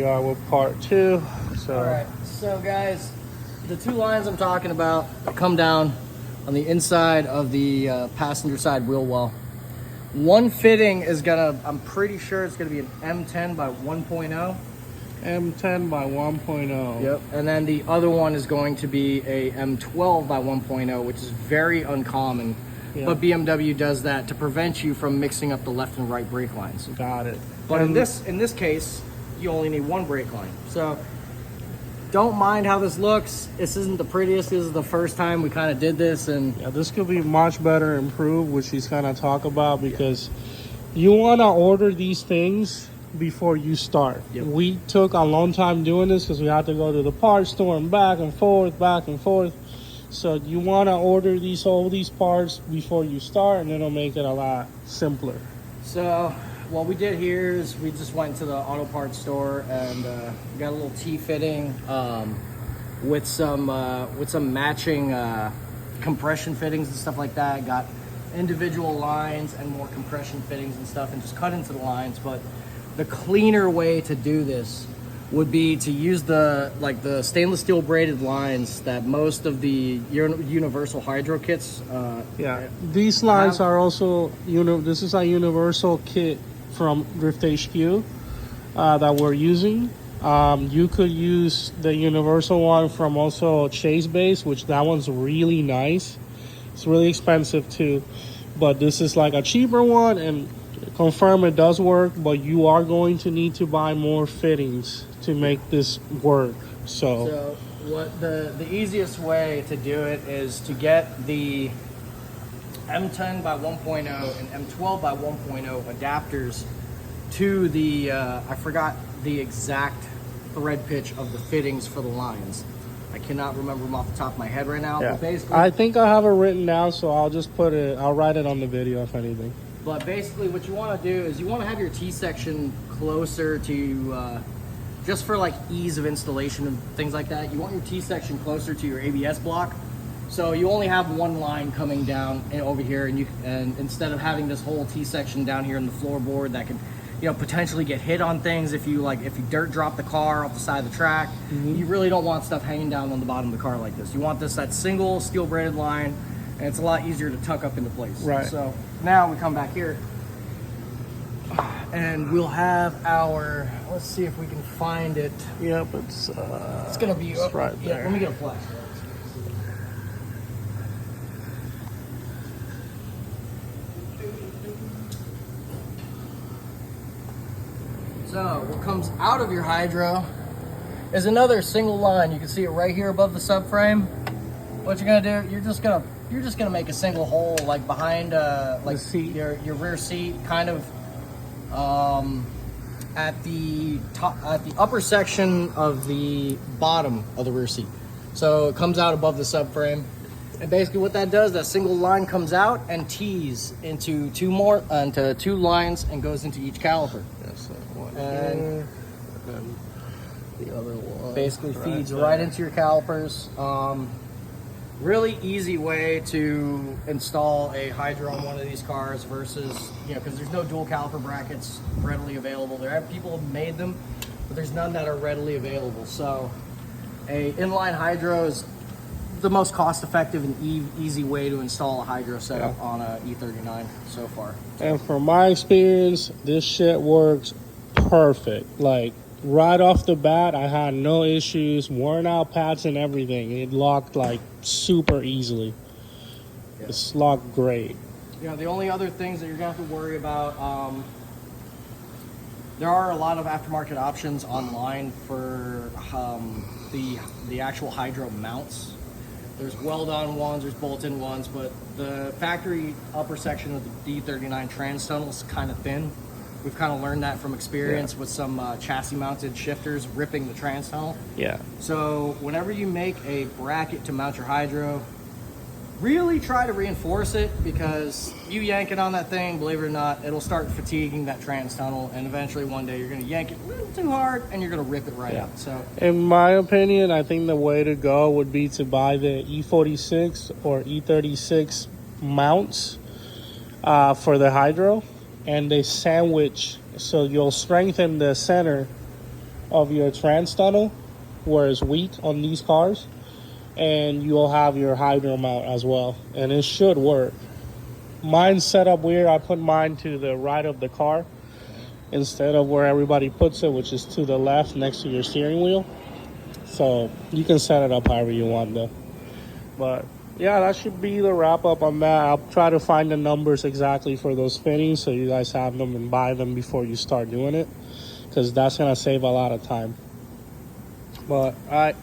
we are with part 2. So all right, so guys, the 2 lines I'm talking about come down on the inside of the passenger side wheel well. One fitting is I'm pretty sure it's gonna be an M10 by 1.0. M10 by 1.0. Yep. And then the other one is going to be a M12 by 1.0, which is very uncommon. Yeah. But BMW does that to prevent you from mixing up the left and right brake lines. Got it. But in this case, you only need 1 brake line. So don't mind how this looks. This isn't the prettiest. This is the first time we kind of did this, and yeah, this could be much better improved, which he's gonna talk about, because you want to order these things before you start. Yep. We took a long time doing this because we had to go to the parts store and back and forth. So you want to order all these parts before you start, and it'll make it a lot simpler. So what we did here is we just went to the auto parts store and got a little T-fitting with some matching compression fittings and stuff like that. Got individual lines and more compression fittings and stuff, and just cut into the lines. But the cleaner way to do this would be to use the stainless steel braided lines that most of the universal hydro kits these lines are also this is a universal kit from Drift HQ that we're using. You could use the universal one from also Chase Base, which that one's really nice. It's really expensive too, but this is like a cheaper one, and confirm it does work, but you are going to need to buy more fittings to make this work. So what the easiest way to do it is to get the M10 by 1.0 and M12 by 1.0 adapters to the I forgot the exact thread pitch of the fittings for the lines. I cannot remember them off the top of my head right now. Yeah. But basically, I think I have it written down, so I'll just I'll write it on the video if anything. But basically what you want to do is you want to have your T-section closer to, just for like ease of installation and things like that, you want your T-section closer to your ABS block. So you only have 1 line coming down over here, and instead of having this whole T-section down here in the floorboard that can, potentially get hit on things if you dirt drop the car off the side of the track. Mm-hmm. You really don't want stuff hanging down on the bottom of the car like this. You want that single steel braided line, and it's a lot easier to tuck up into place. Right. So now we come back here, and we'll have our, let's see if we can find it. Yep, it's gonna be right there. Yeah, let me get a flash. So what comes out of your hydro is another single line. You can see it right here above the subframe. What you're gonna do, you're just gonna make a single hole like behind like seat. your rear seat, kind of at the upper section of the bottom of the rear seat. So it comes out above the subframe, and basically what that does, that single line comes out and tees into 2 lines and goes into each caliper. Yes, one and here, and then the other one basically feeds right into your calipers. Really easy way to install a hydro on one of these cars versus, because there's no dual caliper brackets readily available. People have made them, but there's none that are readily available. So a inline hydro is the most cost-effective and easy way to install a hydro setup on a E39 so far. And from my experience, this shit works perfect. Like right off the bat, I had no issues, worn out pads and everything. It locked like super easily. Yeah. It's locked great. The only other things that you're gonna have to worry about, there are a lot of aftermarket options online for the actual hydro mounts. There's weld-on ones, there's bolt-in ones, but the factory upper section of the D39 trans tunnel is kind of thin. We've kind of learned that from experience with some chassis-mounted shifters ripping the trans tunnel. Yeah. So whenever you make a bracket to mount your hydro, really try to reinforce it, because you yank it on that thing, believe it or not, it'll start fatiguing that trans tunnel, and eventually one day you're going to yank it a little too hard and you're going to rip it right out. So in my opinion, I think the way to go would be to buy the E46 or E36 mounts for the hydro, and they sandwich, so you'll strengthen the center of your trans tunnel where it's weak on these cars, and you'll have your hydro mount as well, and it should work. Mine's set up weird. I put mine to the right of the car instead of where everybody puts it, which is to the left next to your steering wheel. So you can set it up however you want though. But yeah, that should be the wrap up on that. I'll try to find the numbers exactly for those fittings so you guys have them and buy them before you start doing it, because that's going to save a lot of time. But all right.